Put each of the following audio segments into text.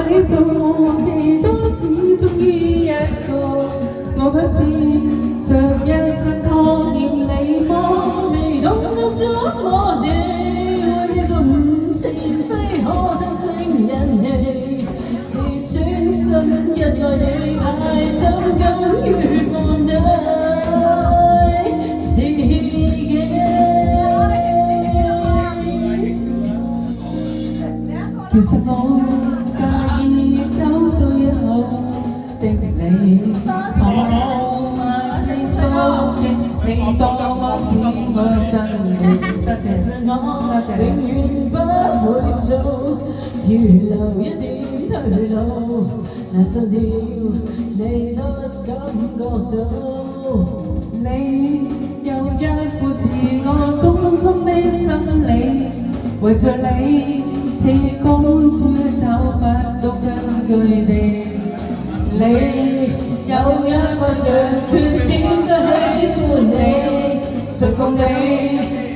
你做我幾多次，終於一個，我不知上一生拖欠你麼？未懂得觸摸你，為你做誤情非可吞聲忍氣，自尊心一愛你太深，甘於放低自己。其實我介意走最後的你，可萬億都記你多麼使我生氣。多謝，多謝永遠不會做，預留一點退路，難受了你都感覺到。你有一副自我中心的心理，為着你似公主找不到根據地。你有一個像缺點的喜歡你，誰共你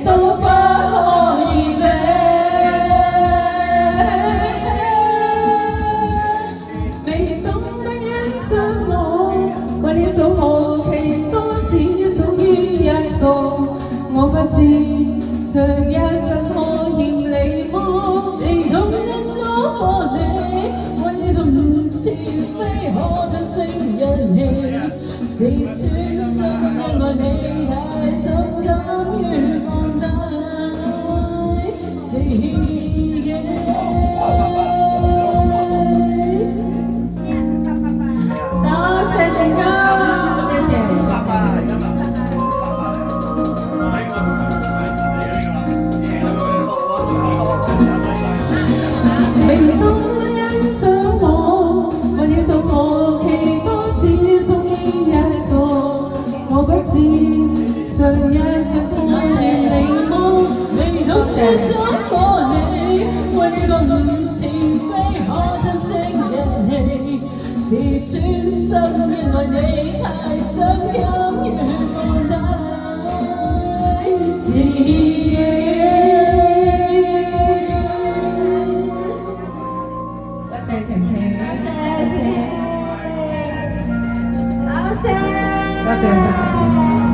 都不可以比。未懂得欣賞我，為你做我期多次，終於一個，我不知上一生拖欠你麼？未懂得觸摸你，為你做誤情非可吞聲忍氣，自尊心因愛你太深，甘於放低自己。多謝大家，謝謝，未懂得欣賞我，為你做我期多次，終於一個，我不知上一生拖欠你麼？未懂得觸摸你，為你個誤情非可吞聲忍氣，自尊心因愛你太深，甘於放低自己。多謝婷婷，謝謝，多謝，多謝晒。